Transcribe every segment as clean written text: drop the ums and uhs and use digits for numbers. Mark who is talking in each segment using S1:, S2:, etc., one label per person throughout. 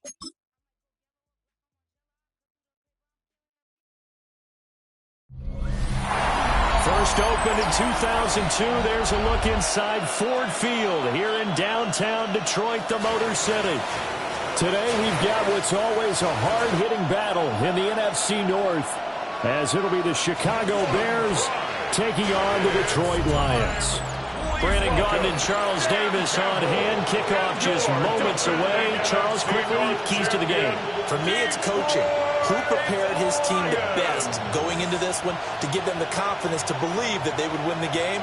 S1: First opened in 2002. There's a look inside Ford Field here in downtown Detroit, the Motor City. Today we've got what's always a hard-hitting battle in the NFC North, as it'll be the Chicago Bears taking on the Detroit Lions. Brandon Gaudin and Charles Davis on hand. Kickoff just moments away. Charles, quickly, keys to the game.
S2: For me, it's coaching. Who prepared his team the best going into this one to give them the confidence to believe that they would win the game?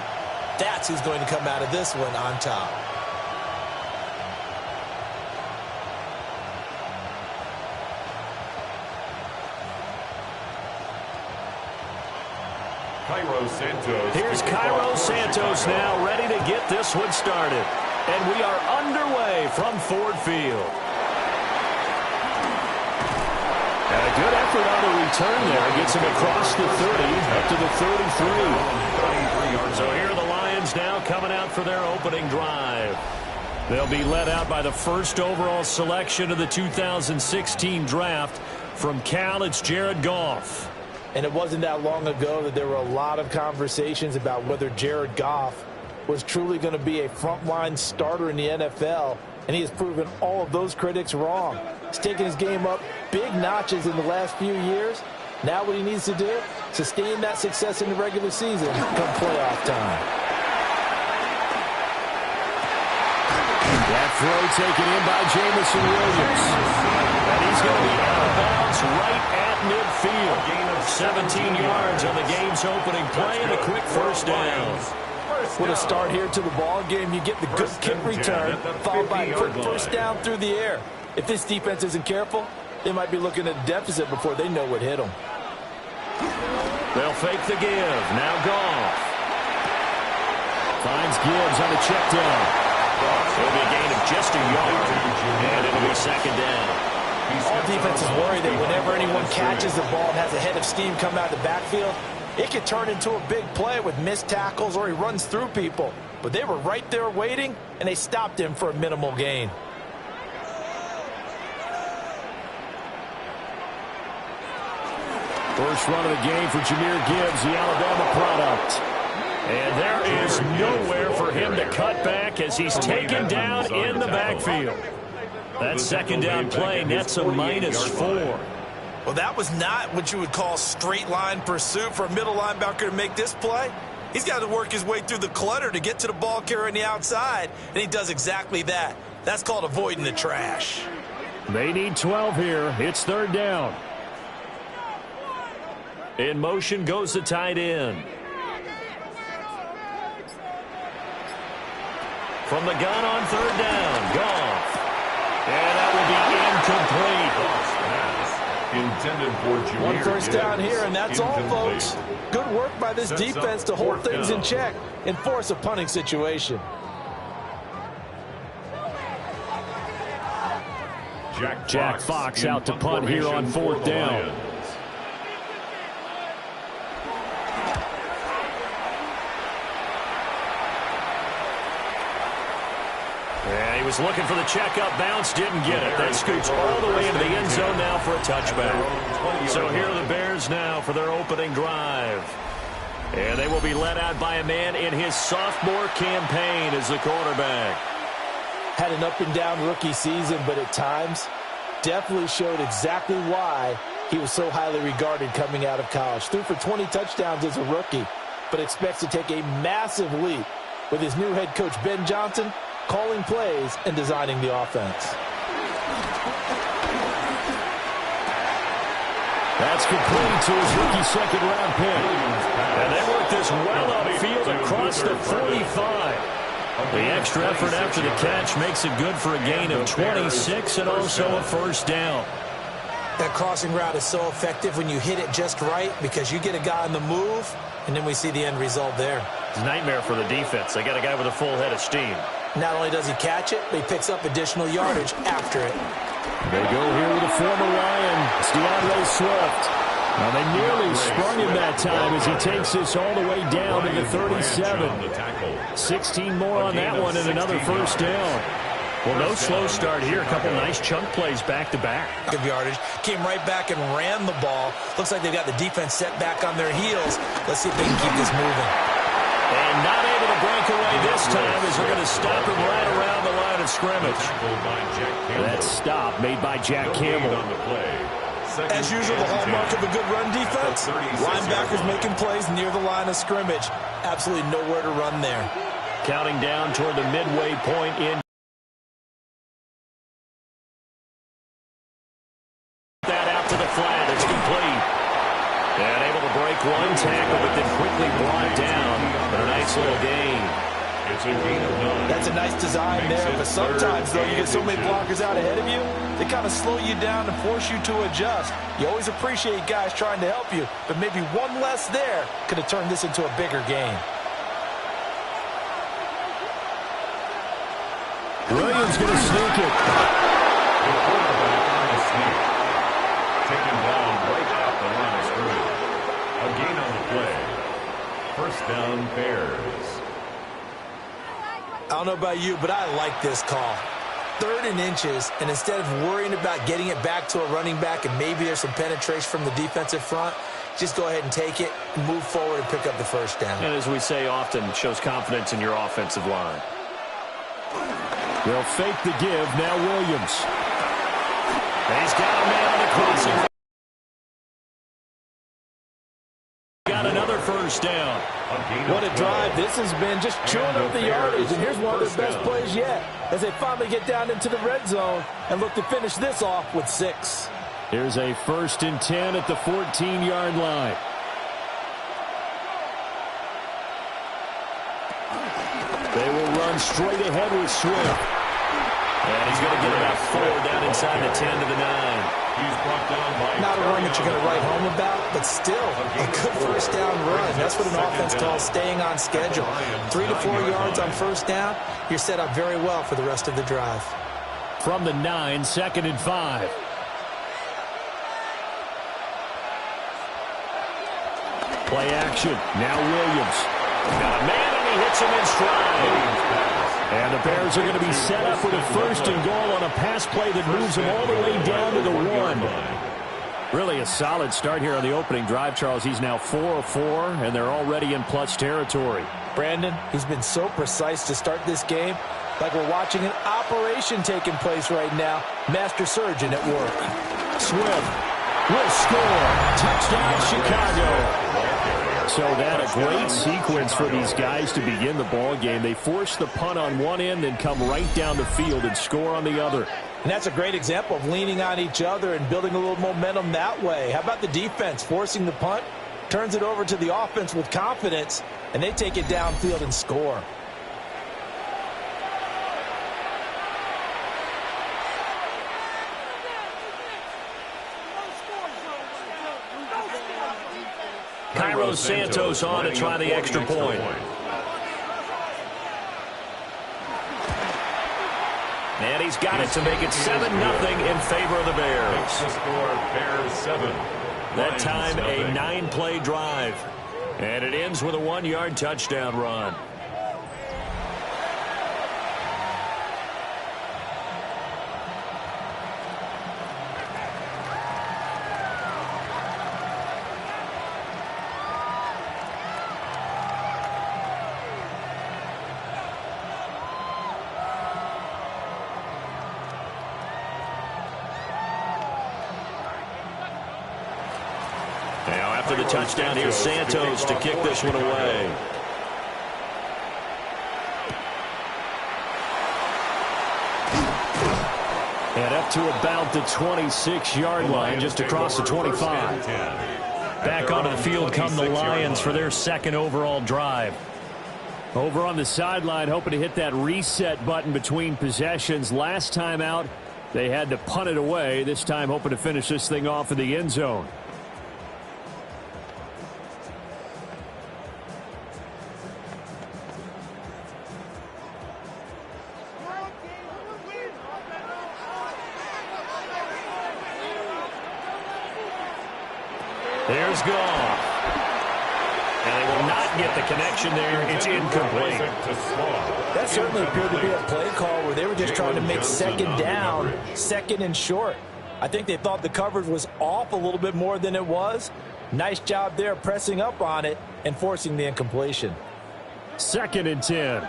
S2: That's who's going to come out of this one on top.
S1: Here's Cairo Santos now, ready to get this one started. And we are underway from Ford Field. And a good effort on the return there. Gets him across the 30, up to the 33. So here are the Lions now coming out for their opening drive. They'll be led out by the first overall selection of the 2016 draft. From Cal, it's Jared Goff.
S2: And it wasn't that long ago that there were a lot of conversations about whether Jared Goff was truly going to be a frontline starter in the NFL. And he has proven all of those critics wrong. He's taken his game up big notches in the last few years. Now what he needs to do, sustain that success in the regular season come playoff time.
S1: That throw taken in by Jamison Williams. And he's going to be out of bounds right at midfield. Gain of 17 yards on the game's opening play and a quick first down.
S2: What a start here to the ball game. You get the good kick return, followed by a quick first down through the air. If this defense isn't careful, they might be looking at a deficit before they know what hit them.
S1: They'll fake the give. Now Goff. Finds Gibbs on the check down. It'll be a gain of just a yard. And it'll be second down.
S2: All defenses worry that whenever anyone catches the ball and has a head of steam come out of the backfield, it could turn into a big play with missed tackles or he runs through people. But they were right there waiting, and they stopped him for a minimal gain.
S1: First run of the game for Jahmyr Gibbs, the Alabama product. And there is nowhere for him to cut back as he's taken down in the backfield. That second down play nets a -4.
S2: Well, that was not what you would call straight line pursuit for a middle linebacker to make this play. He's got to work his way through the clutter to get to the ball carrier on the outside, and he does exactly that. That's called avoiding the trash.
S1: They need 12 here. It's third down. In motion goes the tight end. From the gun on third down, Goff. And that will be incomplete.
S3: Intended for Jahmyr.
S2: One first down here, and that's all, folks. Good work by this defense to hold things in check and force a punting situation.
S1: Jack Fox out to punt here on fourth down. And he was looking for the checkup bounce, didn't get it. That scoots all the way into the end zone now for a touchback. So here are the Bears now for their opening drive. And they will be led out by a man in his sophomore campaign as the quarterback.
S2: Had an up-and-down rookie season, but at times definitely showed exactly why he was so highly regarded coming out of college. Threw for 20 touchdowns as a rookie, but expects to take a massive leap with his new head coach, Ben Johnson, calling plays and designing the offense.
S1: That's complete to his rookie second-round pick. And they work this well upfield across the 45. The extra effort after the catch makes it good for a gain of 26 and also a first down.
S2: That crossing route is so effective when you hit it just right because you get a guy on the move, and then we see the end result there.
S1: It's a nightmare for the defense. They got a guy with a full head of steam.
S2: Not only does he catch it, but he picks up additional yardage after it.
S1: They go here with a former Lion. It's DeAndre Swift. Now they nearly sprung him that time as he takes this all the way down to the 37. 16 more on that one and another first down. Well, no slow start here. A couple nice chunk plays back-to-back.
S2: Good yardage. Came right back and ran the ball. Looks like they've got the defense set back on their heels. Let's see if they can keep this moving.
S1: And not able to break away this time as they're going to stop him right around the line of scrimmage. That stop made by Jack Campbell.
S2: As usual, the hallmark of a good run defense, linebackers making plays near the line of scrimmage. Absolutely nowhere to run there.
S1: Counting down toward the midway point in. That out to the flat. It's complete. And able to break one tackle, but then quickly brought down. But a nice little gain. It's a gain of 9.
S2: That's a nice design there, but sometimes, though, you get so many blockers out ahead of you, they kind of slow you down and force you to adjust. You always appreciate guys trying to help you, but maybe one less there could have turned this into a bigger game.
S1: Williams going to sneak it.
S3: The quarterback on the sneak. Taken down right at the line of scrimmage. A gain on the play. First down, Bears.
S2: I don't know about you, but I like this call. 3rd and inches, and instead of worrying about getting it back to a running back and maybe there's some penetration from the defensive front, just go ahead and take it, move forward, and pick up the first down.
S1: And as we say often, shows confidence in your offensive line. They'll fake the give. Now Williams. He's got a man on the crossing. Got another first down.
S2: What a drive this has been, just chewing up the yardage. And here's one of their best plays yet as they finally get down into the red zone and look to finish this off with 6.
S1: Here's a 1st and 10 at the 14-yard line. They will run straight ahead with Swift. And he's going to get about 4 down inside the 10 to the 9.
S3: He's brought down by
S2: not a run that you're going to write home about, but still a good first down run. That's what an offense calls staying on schedule. 3 to 4 yards on first down, you're set up very well for the rest of the drive.
S1: From the 9, 2nd and 5. Play action. Now Williams. Got a man, and he hits him in stride. And the Bears are going to be set up with a 1st and goal on a pass play that moves them all the way down to the 1. Really a solid start here on the opening drive, Charles. He's now 4 of 4, and they're already in plus territory.
S2: Brandon, he's been so precise to start this game, like we're watching an operation taking place right now. Master surgeon at work.
S1: Swift will score. Touchdown, Chicago. So that a great sequence for these guys to begin the ball game. They force the punt on one end and come right down the field and score on the other.
S2: And that's a great example of leaning on each other and building a little momentum that way. How about the defense forcing the punt, turns it over to the offense with confidence, and they take it downfield and score.
S1: Cairo Santos on to try the extra point. And he's got it to make it 7-0 in favor of the Bears.
S3: The score, Bears 7.
S1: That time a 9-play drive. And it ends with a 1-yard touchdown run. After the touchdown, here's Santos to kick this one away. And up to about the 26-yard line, just across the 25. Back onto the field come the Lions for their 2nd overall drive. Over on the sideline, hoping to hit that reset button between possessions. Last time out, they had to punt it away. This time, hoping to finish this thing off in the end zone. There's Goff. And they will not get the connection there. It's incomplete.
S2: That certainly appeared to be a play call where they were just trying to make second down, second and short. I think they thought the coverage was off a little bit more than it was. Nice job there pressing up on it and forcing the incompletion.
S1: 2nd and 10.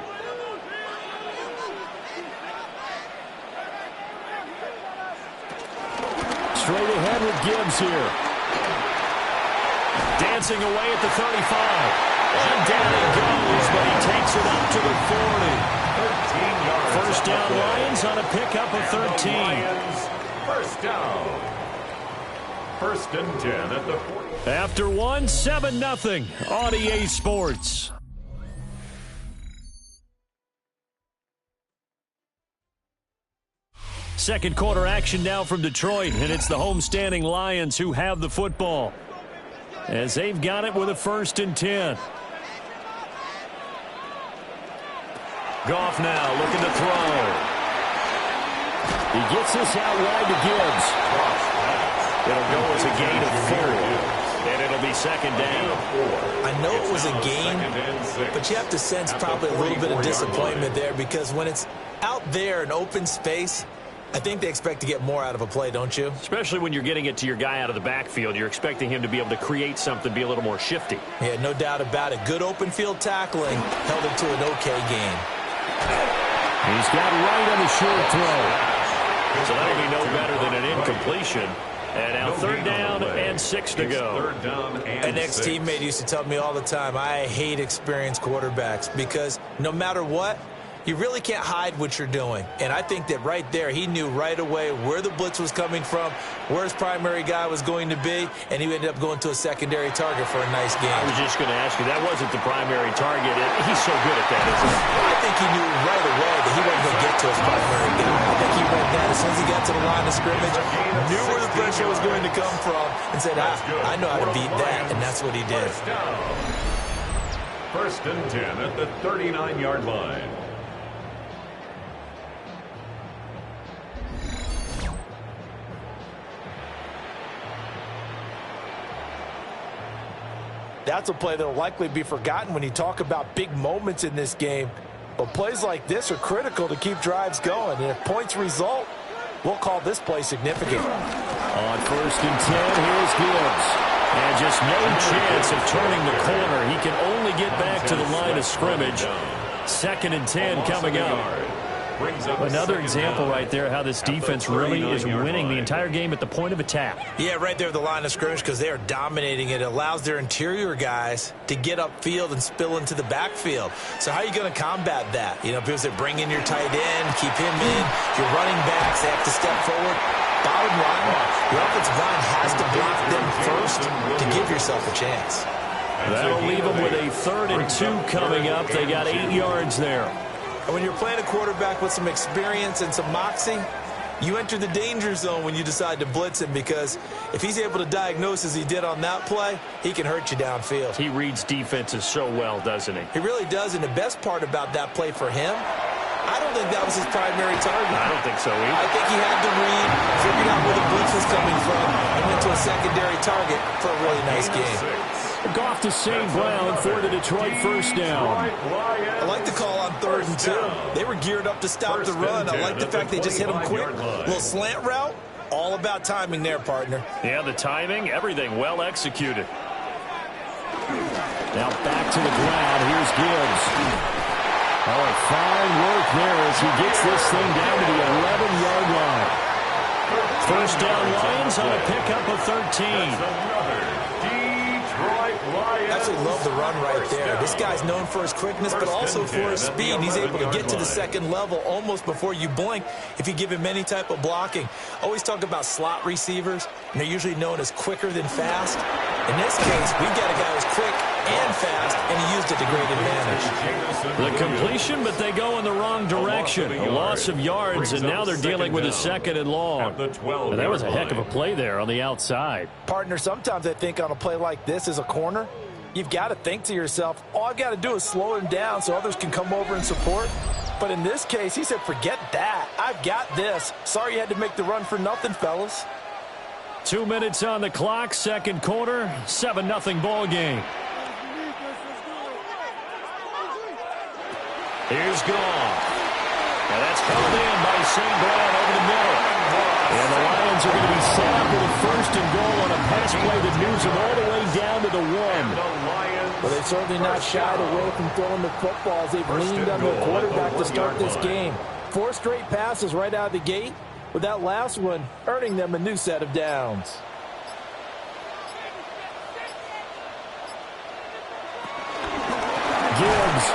S1: Straight ahead with Gibbs here. Dancing away at the 35. And down he goes, but he takes it up to the 40. First down Lions on a pickup of 13.
S3: First down. 1st and 10 at the 40.
S1: After 1, 7-0 on EA Sports. Second quarter action now from Detroit, and it's the homestanding Lions who have the football as they've got it with a 1st and 10. Goff now looking to throw. He gets this out wide to Gibbs. It'll go as a gain of 4, and it'll be 2nd down.
S2: I know it was a gain, but you have to sense probably a little bit of disappointment there because when it's out there in open space, I think they expect to get more out of a play, don't you?
S1: Especially when you're getting it to your guy out of the backfield. You're expecting him to be able to create something, be a little more shifty.
S2: Yeah, no doubt about it. Good open field tackling held it to an okay gain.
S1: He's got right on the short throw. So that'll be no better than an incompletion. And now 3rd down and 6 to go.
S2: An ex-teammate used to tell me all the time, I hate experienced quarterbacks because no matter what, you really can't hide what you're doing. And I think that right there, he knew right away where the blitz was coming from, where his primary guy was going to be, and he ended up going to a secondary target for a nice game.
S1: I was just going to ask you, that wasn't the primary target. He's so good at that, isn't he?
S2: I think he knew right away that he wasn't going to get to his primary guy. I think he read that as soon as he got to the line of scrimmage, knew where the pressure was going to come from, and said, I know how to beat that, and that's what he did.
S3: 1st and 10 at the 39-yard line.
S2: That's a play that will likely be forgotten when you talk about big moments in this game. But plays like this are critical to keep drives going. And if points result, we'll call this play significant.
S1: On 1st and 10, here's Gibbs. And just no chance of turning the corner. He can only get back to the line of scrimmage. 2nd and 10 coming up. Another example right there how this defense really is winning the entire game at the point of attack.
S2: Yeah, right there at the line of scrimmage because they are dominating it. It allows their interior guys to get upfield and spill into the backfield. So how are you going to combat that? You know, because they bring in your tight end, keep him in. Your running backs, they have to step forward. Bottom line, your offensive line has to block them first to give yourself a chance.
S1: That'll leave them with a 3rd and 2 coming up. They got 8 yards there.
S2: And when you're playing a quarterback with some experience and some moxie, you enter the danger zone when you decide to blitz him because if he's able to diagnose as he did on that play, he can hurt you downfield.
S1: He reads defenses so well, doesn't he?
S2: He really does, and the best part about that play for him, I don't think that was his primary target.
S1: I don't think so either.
S2: I think he had to read, figured out where the blitz was coming from, and went to a secondary target for a really nice game.
S1: Goff to St. Brown for the Detroit 1st down.
S2: I like the call on 3rd and 2. They were geared up to stop the run. I like the fact they just hit him quick. Little slant route, all about timing there, partner.
S1: Yeah, the timing, everything well executed. Now back to the ground. Here's Gibbs. Oh, fine work there as he gets this thing down to the 11-yard line. 1st down Lions on a pickup of 13.
S2: Absolutely love the run right there. This guy's known for his quickness, but also for his speed. He's able to get to the 2nd level almost before you blink if you give him any type of blocking. Always talk about slot receivers, and they're usually known as quicker than fast. In this case, we've got a guy who's quick and fast, and he used it to great advantage.
S1: The completion, but they go in the wrong direction. A loss of yards, and now they're dealing with a 2nd and long. And that was a heck of a play there on the outside.
S2: Partner, sometimes I think on a play like this as a corner, you've got to think to yourself, all I've got to do is slow him down so others can come over and support. But in this case, he said, forget that. I've got this. Sorry you had to make the run for nothing, fellas.
S1: 2 minutes on the clock, 2nd quarter, 7-0 ball game. Here's Goff. And that's held in by St. Brown over the middle. And the Lions are going to be set up with a first and goal on a pass play that moves them all the way down to the 1.
S2: Well, they've certainly not shied away from throwing the football as they've leaned on their quarterback to start this game. 4 straight passes right out of the gate, with that last one earning them a new set of downs.
S1: Gibbs,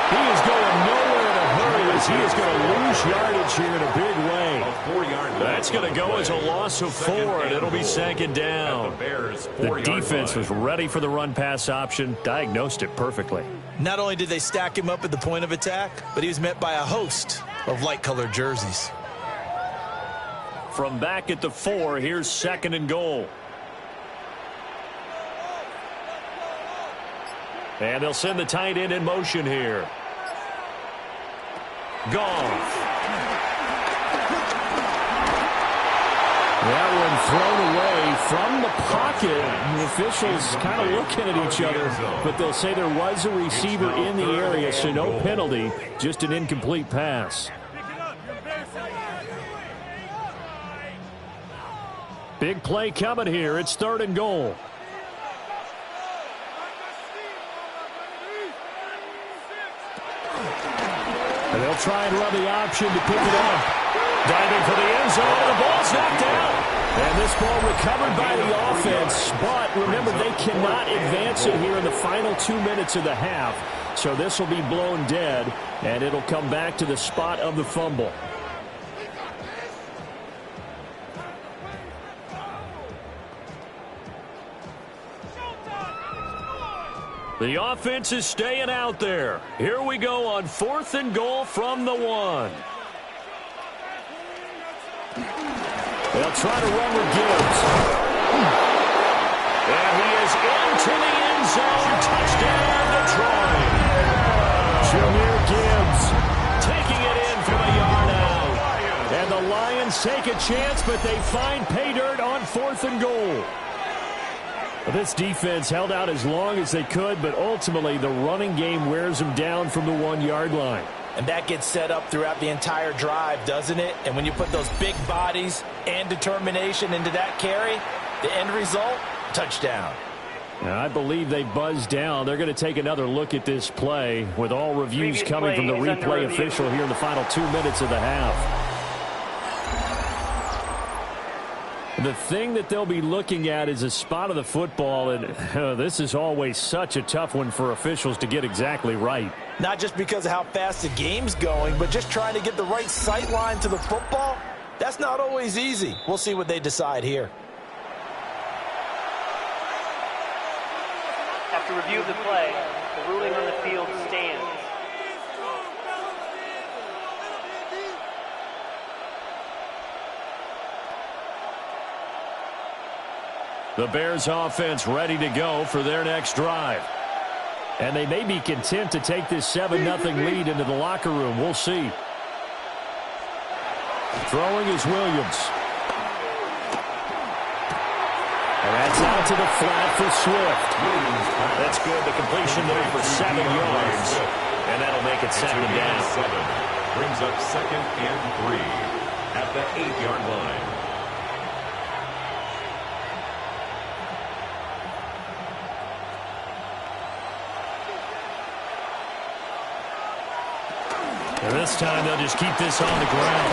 S1: he is going nowhere in a hurry as he is going to lose yardage here in a big way. That's going to go as a loss of 4, and it'll be second down. The defense was ready for the run-pass option, diagnosed it perfectly.
S2: Not only did they stack him up at the point of attack, but he was met by a host of light-colored jerseys.
S1: From back at the 4, here's second and goal. And they'll send the tight end in motion here. Goff. That one thrown away from the pocket. The officials kind of looking at each other, but they'll say there was a receiver in the area, so no penalty, just an incomplete pass. Big play coming here. It's third and goal. And they'll try and run the option to pick it up. Diving for the end zone. The ball's knocked out. And this ball recovered by the offense. But remember, they cannot advance it here in the final 2 minutes of the half. So this will be blown dead, and it'll come back to the spot of the fumble. The offense is staying out there. Here we go on 4th and goal from the 1. They'll try to run with Gibbs. And he is into the end zone. Touchdown, Detroit. Jahmyr Gibbs taking it in from a yard out. And the Lions take a chance, but they find pay dirt on 4th and goal. This defense held out as long as they could, but ultimately the running game wears them down from the 1-yard line.
S2: And that gets set up throughout the entire drive, doesn't it? And when you put those big bodies and determination into that carry, the end result, touchdown.
S1: Now, I believe they buzzed down. They're going to take another look at this play with all reviews coming from the replay official here in the final 2 minutes of the half. The thing that they'll be looking at is a spot of the football, and this is always such a tough one for officials to get exactly right.
S2: Not just because of how fast the game's going, but just trying to get the right sight line to the football. That's not always easy. We'll see what they decide here.
S4: After review of the play, the ruling on the field stands.
S1: The Bears offense ready to go for their next drive. And they may be content to take this 7-0 lead into the locker room. We'll see. Throwing is Williams. And that's out to the flat for Swift. That's good. The completion there for 7 yards. And that'll make it 2nd down.
S3: 7 brings up 2nd and 3 at the 8-yard line.
S1: And this time they'll just keep this on the ground.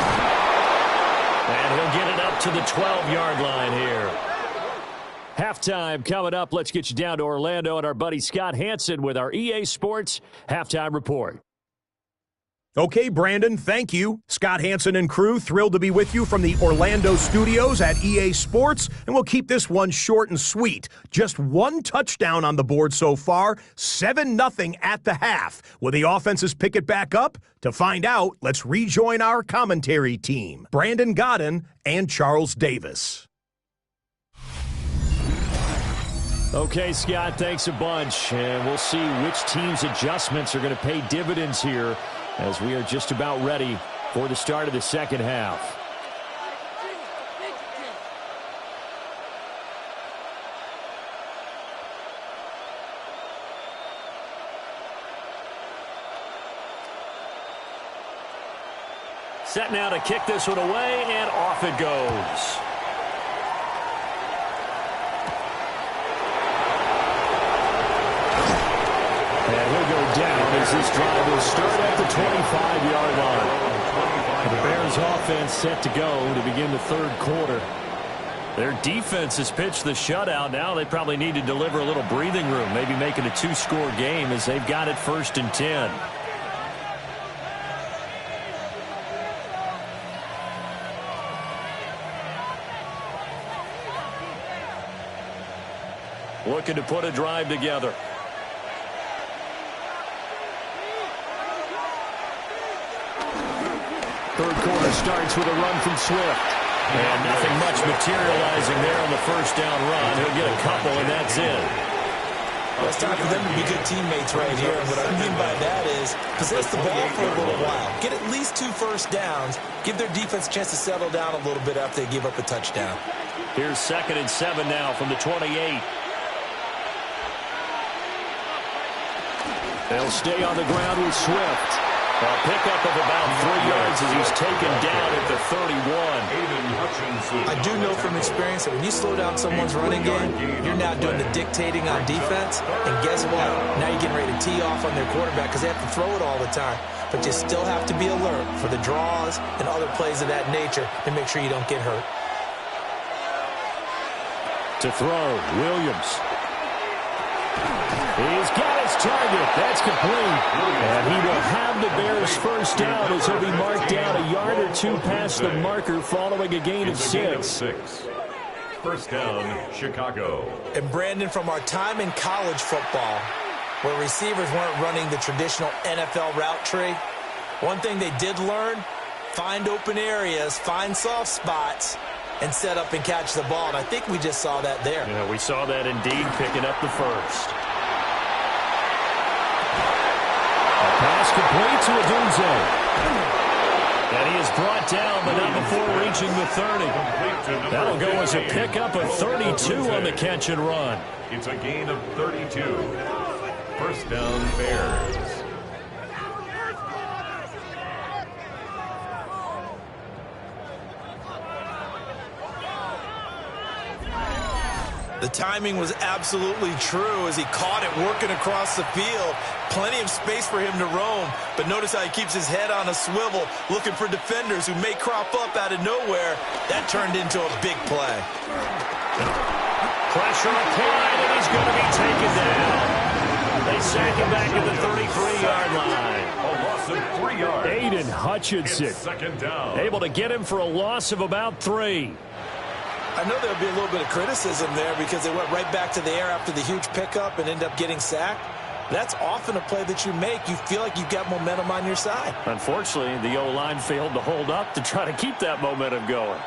S1: And he'll get it up to the 12-yard line here. Halftime coming up. Let's get you down to Orlando and our buddy Scott Hansen with our EA Sports Halftime Report.
S5: Okay, Brandon, thank you. Scott Hansen and crew, thrilled to be with you from the Orlando studios at EA Sports, and we'll keep this one short and sweet. Just 1 touchdown on the board so far, 7-0 at the half. Will the offenses pick it back up? To find out, let's rejoin our commentary team, Brandon Godden and Charles Davis.
S1: Okay, Scott, thanks a bunch, and we'll see which team's adjustments are going to pay dividends here as we are just about ready for the start of the second half. Set now to kick this one away, and off it goes. And he'll go down as this drive will start at the 25-yard line. The Bears offense set to go to begin the third quarter. Their defense has pitched the shutout. Now they probably need to deliver a little breathing room, maybe make it a two-score game as they've got it 1st and 10. Looking to put a drive together. Third quarter starts with a run from Swift. And nothing much materializing there on the first down run. He'll get a couple, and that's it.
S2: Well, it's time for them to be good teammates right here. And what I mean by that is possess the ball for a little while. Get at least 2 first downs. Give their defense a chance to settle down a little bit after they give up a touchdown.
S1: Here's 2nd and 7 now from the 28. They'll stay on the ground with Swift. A pickup of about 3 yards as he's taken down at the 31.
S2: I do know from experience that when you slow down someone's running game, you're now doing the dictating on defense. And guess what? Now you're getting ready to tee off on their quarterback because they have to throw it all the time. But you still have to be alert for the draws and other plays of that nature to make sure you don't get hurt.
S1: To throw, Williams. He's got his target. That's complete. And he will have the Bears first down as he'll be marked down a yard or 2 past the marker following a gain of 6.
S3: First down, Chicago.
S2: And Brandon, from our time in college football, where receivers weren't running the traditional NFL route tree, one thing they did learn, find open areas, find soft spots, and set up and catch the ball. And I think we just saw that there.
S1: Yeah, we saw that indeed, picking up the first. Pass complete to Odunze. And he is brought down, but not before reaching the 30. That'll go as a pickup of 32 on the catch and run.
S3: It's a gain of 32. First down, Bears.
S2: The timing was absolutely true as he caught it working across the field. Plenty of space for him to roam, but notice how he keeps his head on a swivel looking for defenders who may crop up out of nowhere. That turned into a big play.
S1: Pressure applied, and he's going to be taken down. They sack him back at the 33-yard line.
S3: A loss of 3 yards.
S1: Aiden Hutchinson.
S3: It's second down.
S1: Able to get him for a loss of about 3.
S2: I know there'll be a little bit of criticism there because they went right back to the air after the huge pickup and ended up getting sacked. That's often a play that you make. You feel like you've got momentum on your side.
S1: Unfortunately, the O-line failed to hold up to try to keep that momentum going.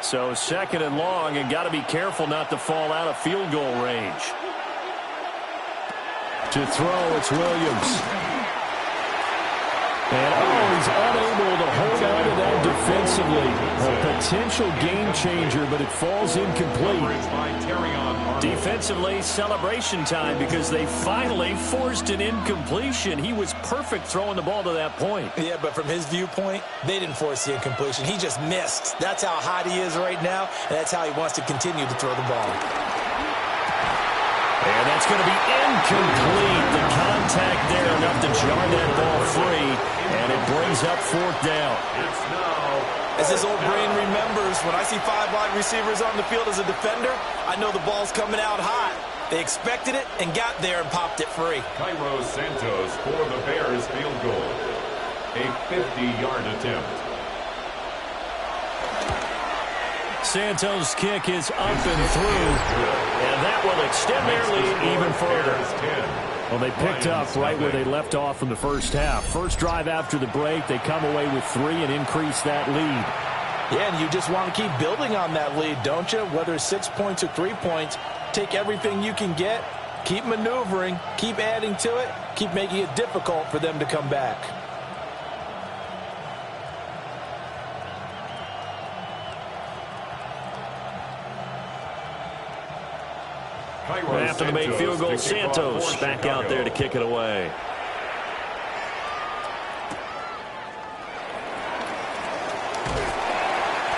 S1: So 2nd and long, and got to be careful not to fall out of field goal range. To throw, it's Williams. And, he's unable to hold on to that defensively. A potential game changer, but it falls incomplete. Defensively, celebration time because they finally forced an incompletion. He was perfect throwing the ball to that point.
S2: Yeah, but from his viewpoint, they didn't force the incompletion. He just missed. That's how hot he is right now, and that's how he wants to continue to throw the ball.
S1: And that's going to be incomplete. The contact there enough to jar that ball free, and it brings up 4th down.
S3: It's now.
S2: As his old brain remembers, when I see 5 wide receivers on the field as a defender, I know the ball's coming out hot. They expected it and got there and popped it free.
S3: Cairo Santos for the Bears field goal. A 50-yard attempt.
S1: Santos' kick is up and through, and that will extend their lead even further. Well, they picked up right where they left off in the first half. First drive after the break, they come away with 3 and increase that lead.
S2: Yeah, and you just want to keep building on that lead, don't you? Whether it's 6 points or 3 points, take everything you can get, keep maneuvering, keep adding to it, keep making it difficult for them to come back.
S1: After the made field goal, Santos back out there to kick it away.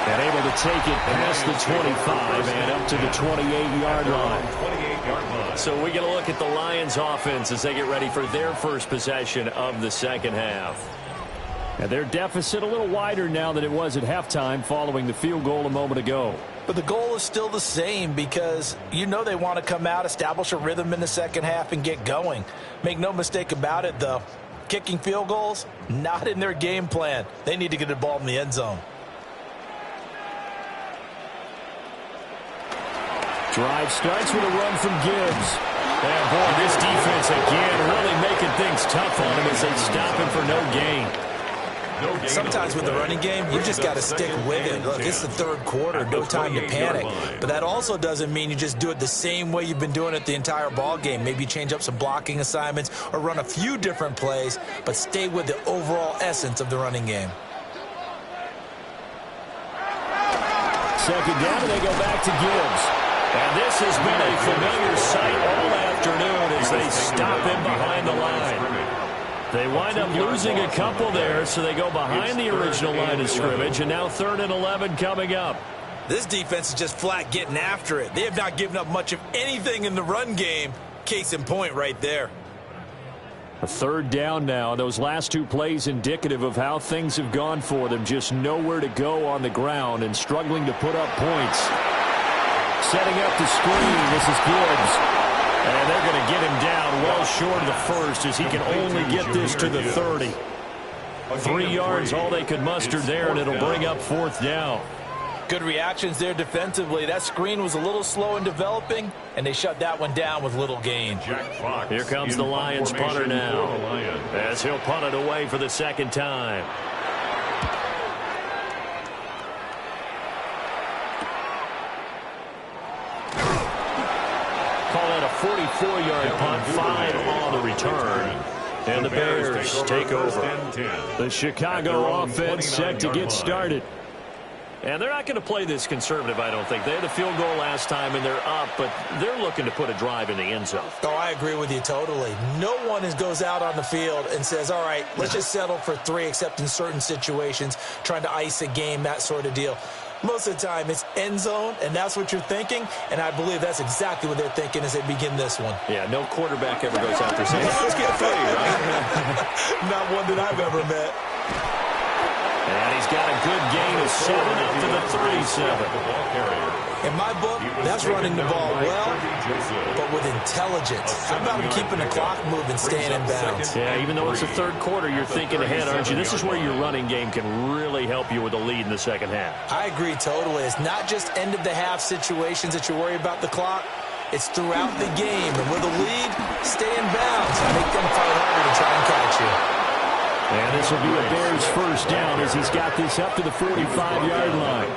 S1: And able to take it past the 25 and up to the 28-yard line. So we get a look at the Lions offense as they get ready for their first possession of the second half. And their deficit a little wider now than it was at halftime following the field goal a moment ago.
S2: But the goal is still the same because you know they want to come out, establish a rhythm in the second half, and get going. Make no mistake about it, though. Kicking field goals, not in their game plan. They need to get the ball in the end zone.
S1: Drive starts with a run from Gibbs. And, boy, this defense again really making things tough on him as they stop him for no gain.
S2: Sometimes with the running game, you just got to stick with it. Look, it's the third quarter, no time to panic. But that also doesn't mean you just do it the same way you've been doing it the entire ball game. Maybe change up some blocking assignments or run a few different plays, but stay with the overall essence of the running game.
S1: Second down, and they go back to Gibbs. And this has been a familiar sight all afternoon as they stop him behind the line. They wind up losing a couple there, so they go behind the original line of scrimmage, and now 3rd and 11 coming up.
S2: This defense is just flat getting after it. They have not given up much of anything in the run game. Case in point right there.
S1: A third down now. Those last two plays indicative of how things have gone for them. Just nowhere to go on the ground and struggling to put up points. Setting up the screen, this is Gibbs. And they're going to get him down well short of the first as he can only get this to the 30. 3 yards, all they could muster there, and it'll bring up 4th down.
S2: Good reactions there defensively. That screen was a little slow in developing, and they shut that one down with little gain.
S1: Here comes the Lions punter now, as he'll punt it away for the second time. Call that a 44-yard punt, 5 on the return. And the Bears take over. The Chicago offense set to get started. And they're not going to play this conservative, I don't think. They had a field goal last time, and they're up, but they're looking to put a drive in the end zone.
S2: Oh, I agree with you totally. No one goes out on the field and says, all right, let's just settle for 3, except in certain situations, trying to ice a game, that sort of deal. Most of the time, it's end zone, and that's what you're thinking, and I believe that's exactly what they're thinking as they begin this one.
S1: Yeah, no quarterback ever goes out there saying, let's get 3, right?
S2: Not one that I've ever met.
S1: And he's got a good gain of 7 up to the 37.
S2: In my book, that's running the ball well, but with intelligence. How about him keeping the clock moving, staying in bounds?
S1: Yeah, even though it's the third quarter, you're thinking ahead, aren't you? This is where your running game can really help you with a lead in the second half.
S2: I agree totally. It's not just end-of-the-half situations that you worry about the clock. It's throughout the game. And with a lead, stay in bounds. Make them fight harder to try and catch you.
S1: And this will be a Bears first down as he's got this up to the 45-yard line.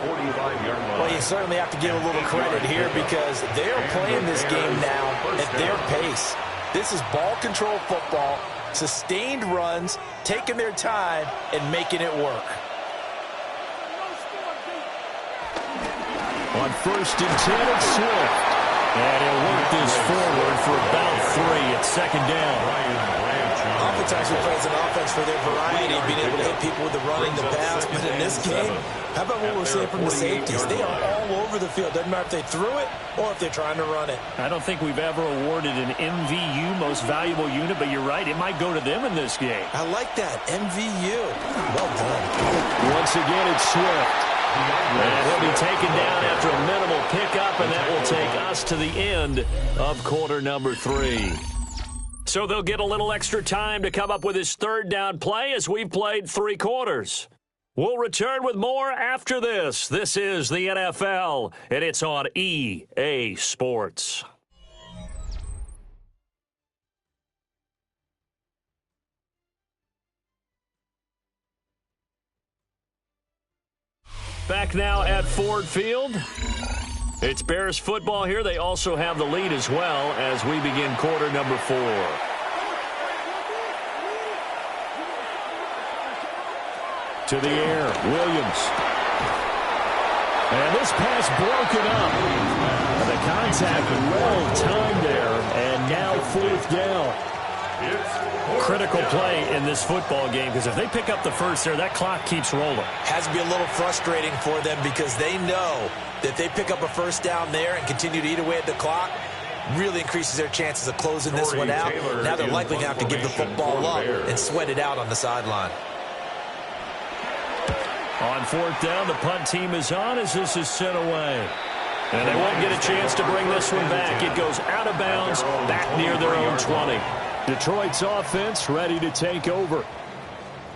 S2: Well, you certainly have to give a little credit here because they're playing this game now at their pace. This is ball control football, sustained runs, taking their time, and making it work.
S1: On 1st and 10, it's Swift. And he'll work this forward for about 3 at second down.
S2: Oftentimes we play as an offense for their variety, being able to hit people with the running, the pass. But in this game, how about what we're seeing from the safeties? They are all over the field. Doesn't matter if they threw it or if they're trying to run it.
S1: I don't think we've ever awarded an MVU, most valuable unit, but you're right. It might go to them in this game.
S2: I like that. MVU. Well done.
S1: Once again, it's Swift. And he'll be taken down after a minimal pickup, and that will take us to the end of quarter number 3. So they'll get a little extra time to come up with his third down play as we've played 3 quarters. We'll return with more after this. This is the NFL, and it's on EA Sports. Back now at Ford Field. It's Bears football here. They also have the lead as well as we begin quarter number 4. To the air, Williams. And this pass broken up. And the contact well timed there, and now 4th down. Critical play in this football game, because if they pick up the first there, that clock keeps rolling.
S2: Has to be a little frustrating for them because they know that if they pick up a first down there and continue to eat away at the clock, really increases their chances of closing this one out. Now they're likely going to have to give the football up and sweat it out on the sideline.
S1: On fourth down, the punt team is on as this is sent away. And they won't get a chance to bring this one back. It goes out of bounds, back near their own 20. Detroit's offense ready to take over.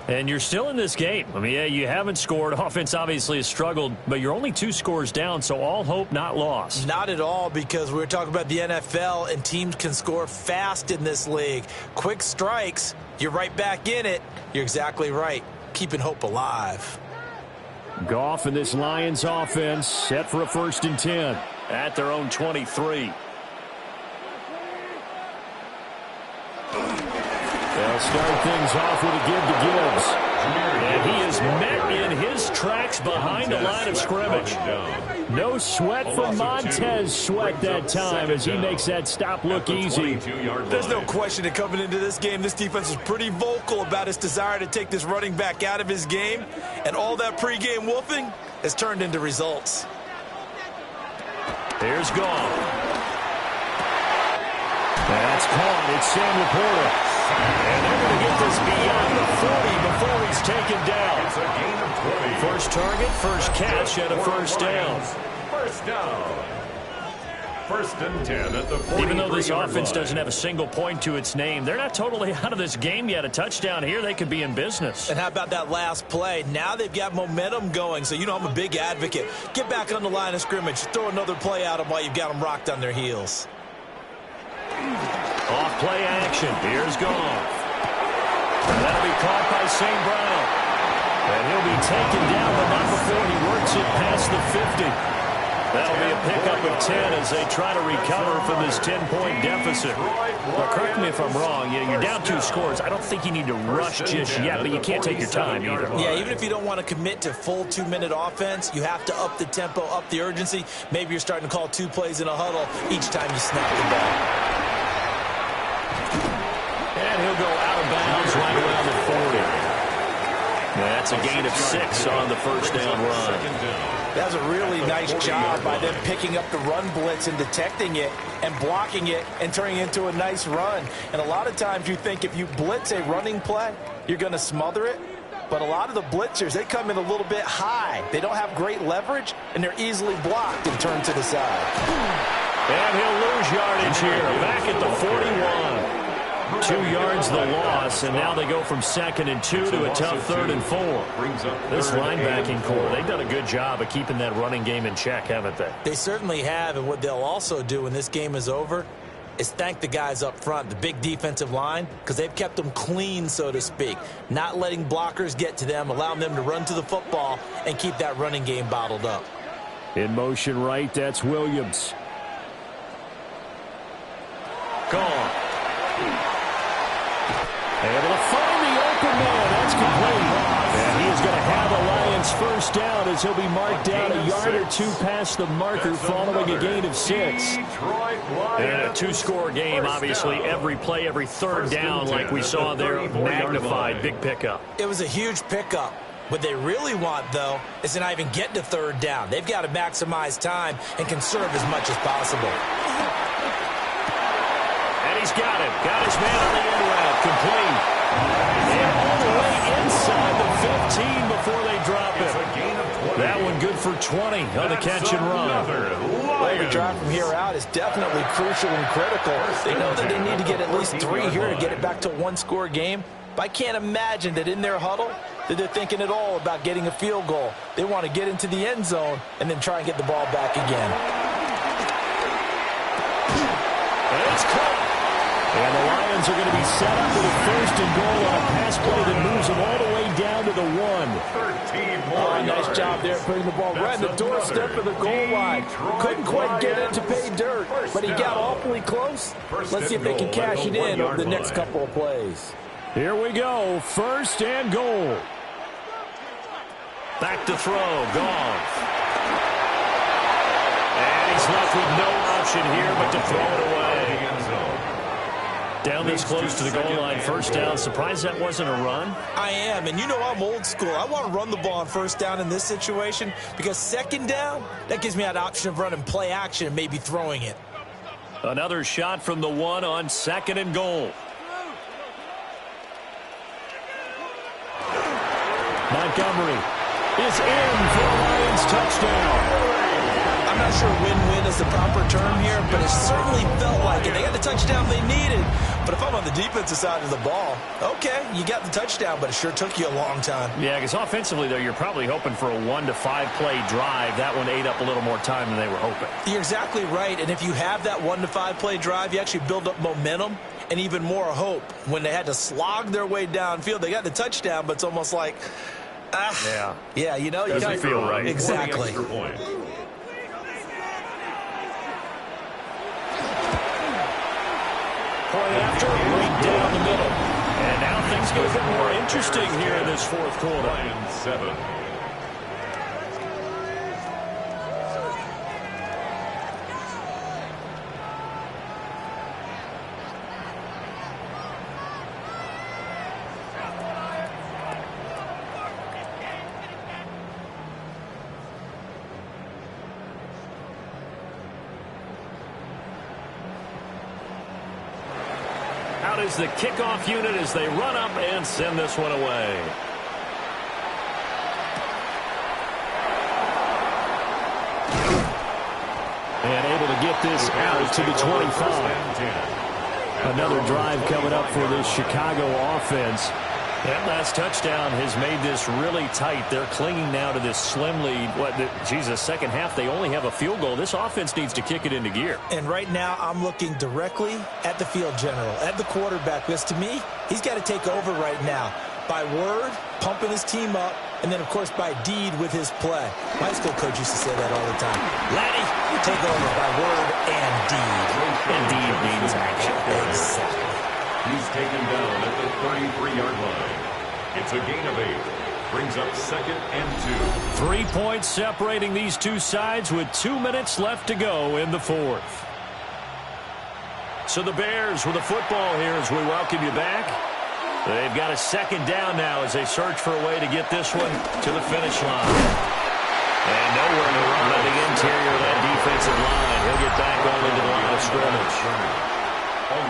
S1: And you're still in this game. I mean, yeah, you haven't scored. Offense obviously has struggled, but you're only 2 scores down, so all hope not lost.
S2: Not at all, because we were talking about the NFL, and teams can score fast in this league. Quick strikes, you're right back in it. You're exactly right. Keeping hope alive.
S1: Goff and this Lions offense set for a 1st and 10 at their own 23. They'll start things off with a give to Gibbs. And he is met in his tracks behind the line of scrimmage. No sweat from Montez Sweat that time as he makes that stop look easy.
S2: There's no question that coming into this game, this defense is pretty vocal about its desire to take this running back out of his game. And all that pregame wolfing has turned into results.
S1: Here's Goff. That's caught. It's Sam Laporta. And they're going to get this beyond the 40 before he's taken down.
S3: It's a gain of 20.
S1: First target, first catch, and a first down.
S3: First down. 1st and 10 at the 40.
S1: Even though this offense doesn't have a single point to its name, they're not totally out of this game yet. A touchdown here, they could be in business.
S2: And how about that last play? Now they've got momentum going, so you know I'm a big advocate. Get back on the line of scrimmage. Throw another play at them while you've got them rocked on their heels.
S1: Off play action. Here's Goff. That'll be caught by St. Brown. And he'll be taken down, but not before he works it past the 50. That'll be a pickup of 10 as they try to recover from this 10-point deficit. Well, correct me if I'm wrong. You're down 2 scores. I don't think you need to rush just yet, but you can't take your time either.
S2: Yeah, even if you don't want to commit to full 2-minute offense, you have to up the tempo, up the urgency. Maybe you're starting to call 2 plays in a huddle each time you snap the ball.
S1: And he'll go out of bounds right around the 40. That's a gain of 6 on the first down run.
S2: That was a really nice job by them picking up the run blitz and detecting it and blocking it and turning it into a nice run. And a lot of times you think if you blitz a running play, you're going to smother it. But a lot of the blitzers, they come in a little bit high. They don't have great leverage, and they're easily blocked and turned to the side.
S1: And he'll lose yardage here, back at the 41. 2 yards the loss, and now they go from 2nd and 2 to a tough 3rd and 4. This linebacking core, they've done a good job of keeping that running game in check, haven't they?
S2: They certainly have, and what they'll also do when this game is over is thank the guys up front, the big defensive line, because they've kept them clean, so to speak, not letting blockers get to them, allowing them to run to the football and keep that running game bottled up.
S1: In motion right, that's Williams. Gone. Able to find the open man. That's complete. And he is going to have a Lions first down as he'll be marked down a yard or 2 past the marker following a gain of 6. And a 2-score game, obviously. Every play, every 3rd down like we saw there, magnified. Big pickup.
S2: It was a huge pickup. What they really want, though, is to not even get to 3rd down. They've got to maximize time and conserve as much as possible.
S1: And he's got it. Got his man on the end route. Complete. And all the way inside the 15 before they drop it. That one good for 20 on the catch and run.
S2: Well, the drive from here out is definitely crucial and critical. They know that they need to get at least 3 here to get it back to a 1-score game. But I can't imagine that in their huddle that they're thinking at all about getting a field goal. They want to get into the end zone and then try and get the ball back again.
S1: And it's caught. And the Lions are going to be set up with a 1st and goal on a pass play that moves them all the way down to the 1.
S2: Nice job there putting the ball right in the doorstep of the goal line. Couldn't quite get it to pay dirt, but he got awfully close. Let's see if they can cash it in over the next couple of plays.
S1: Here we go. 1st and goal. Back to throw. Goff. And he's left with no option here but to throw it away. Down this close to the goal line, first down. Surprised that wasn't a run?
S2: I am, and you know I'm old school. I want to run the ball on first down in this situation because second down, that gives me that option of running play action and maybe throwing it.
S1: Another shot from the one on second and goal. Montgomery is in for a Lions touchdown.
S2: I'm not sure win-win is the proper term here, but it certainly felt like it. They got the touchdown they needed. But if I'm on the defensive side of the ball, okay, you got the touchdown, but it sure took you a long time.
S1: Yeah, because offensively, though, you're probably hoping for a 1 to 5 play drive. That one ate up a little more time than they were hoping.
S2: You're exactly right. And if you have that 1 to 5 play drive, you actually build up momentum and even more hope. When they had to slog their way downfield, they got the touchdown, but it's almost like, yeah, you know, you
S1: doesn't feel right.
S2: Exactly.
S1: Point after, right down the middle. And now things get a bit more interesting here in this fourth quarter.
S3: Lions 7.
S1: Out is the kickoff unit as they run up and send this one away. And able to get this out to the 25. Another drive coming up for this Chicago offense. That last touchdown has made this really tight. They're clinging now to this slim lead. Second half, they only have a field goal. This offense needs to kick it into gear.
S2: And right now, I'm looking directly at the field general, at the quarterback, because to me, he's got to take over right now. By word, pumping his team up, and then, of course, by deed with his play. My high school coach used to say that all the time. Laddie, take over by word and deed.
S1: And deed means action.
S2: Exactly.
S3: He's taken down at the 33-yard line. It's a gain of 8. Brings up 2nd and 2.
S1: 3 points separating these two sides with 2 minutes left to go in the fourth. So the Bears with the football here as we welcome you back. They've got a second down now as they search for a way to get this one to the finish line. And nowhere to run on the interior of that defensive line. He'll get back on into the line of scrimmage. The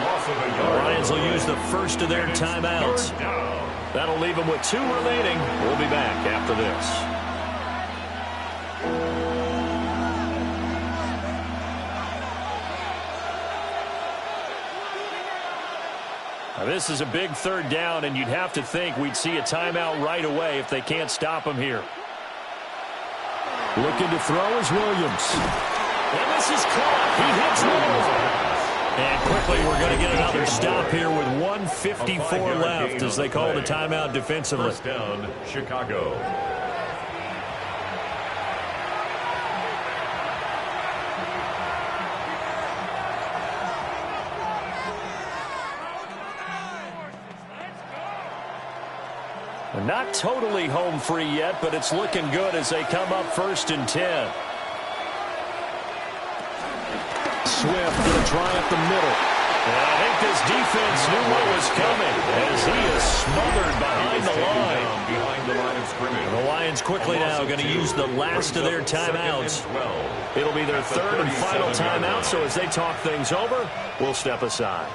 S1: Lions will use the first of their timeouts. That'll leave them with 2 remaining. We'll be back after this. Now this is a big third down, and you'd have to think we'd see a timeout right away if they can't stop him here. Looking to throw is Williams. And this is caught. He hits one. And quickly we're going to get another stop here with 1:54 left as they call the timeout defensively.
S3: First down, Chicago.
S1: Not totally home free yet, but it's looking good as they come up 1st and 10. Swift going to try up the middle. And I think this defense knew what was coming as he is smothered behind the line.
S3: Behind the line of scrimmage.
S1: The Lions quickly now going to use the last of their timeouts. It'll be their 3rd and final timeout, so as they talk things over, we'll step aside.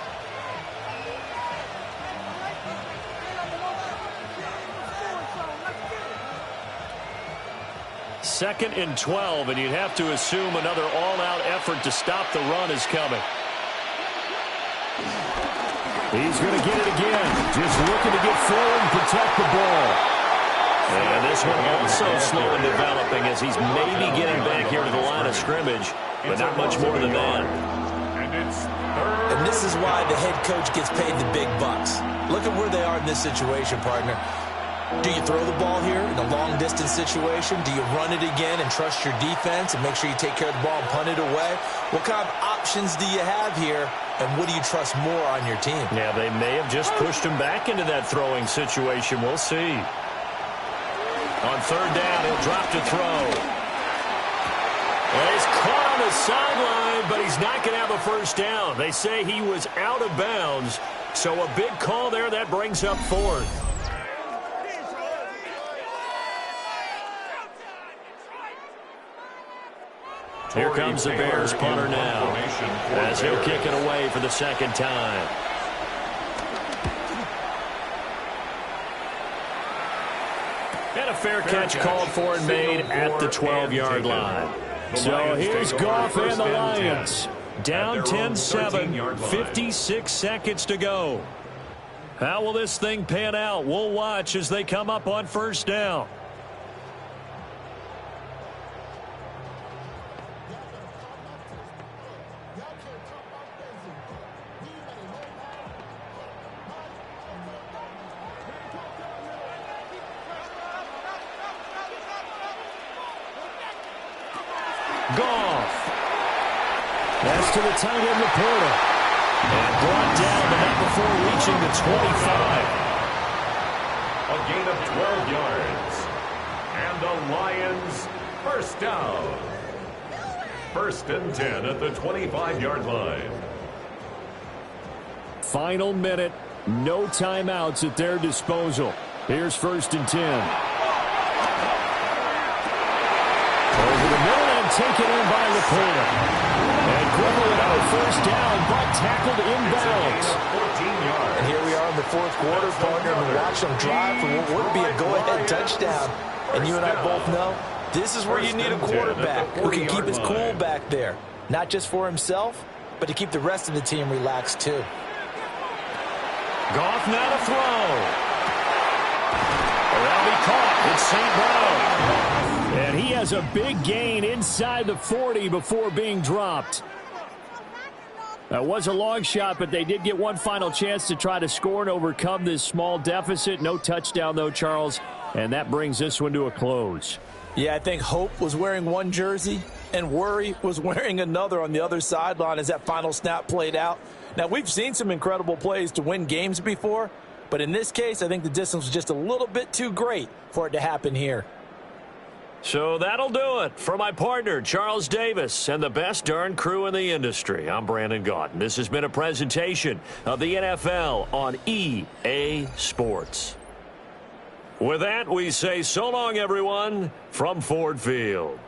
S1: 2nd and 12, and you'd have to assume another all-out effort to stop the run is coming. He's going to get it again. Just looking to get forward and protect the ball. And this one also slow in developing as he's maybe getting back here to the line of scrimmage, but not much more than that.
S2: And this is why the head coach gets paid the big bucks. Look at where they are in this situation, partner. Do you throw the ball here in a long-distance situation? Do you run it again and trust your defense and make sure you take care of the ball and punt it away? What kind of options do you have here, and what do you trust more on your team?
S1: Yeah, they may have just pushed him back into that throwing situation. We'll see. On 3rd down, he'll drop to throw. And he's caught on the sideline point, but he's not going to have a first down. They say he was out of bounds, so a big call there. That brings up fourth. Here comes the Bears punter now, as he'll kick it away for the second time. And a fair catch called for and made at the 12-yard line. So here's Goff and the Lions. Down 10-7, 56 seconds to go. How will this thing pan out? We'll watch as they come up on first down. Goff. That's to the tight end, Laporta. And brought down, but not before reaching the 25.
S3: A gain of 12 yards. And the Lions first down. 1st and 10 at the 25-yard line.
S1: Final minute. No timeouts at their disposal. Here's 1st and 10. Over the middle and taken in by Laporta. And quickly another first down, but tackled inbounds.
S3: 14 yards.
S2: And here we are in the fourth quarter, partner, and watch them drive for what would be a go-ahead touchdown. And you and I both know this is where you need a quarterback who can keep his cool back there. Not just for himself, but to keep the rest of the team relaxed too.
S1: Goff now to throw. That'll be caught. It's St. Brown. And he has a big gain inside the 40 before being dropped. That was a long shot, but they did get one final chance to try to score and overcome this small deficit. No touchdown, though, Charles. And that brings this one to a close.
S2: Yeah, I think hope was wearing one jersey and worry was wearing another on the other sideline as that final snap played out. Now, we've seen some incredible plays to win games before, but in this case, I think the distance was just a little bit too great for it to happen here.
S1: So that'll do it for my partner, Charles Davis, and the best darn crew in the industry. I'm Brandon Gaunt. This has been a presentation of the NFL on EA Sports. With that, we say so long, everyone, from Ford Field.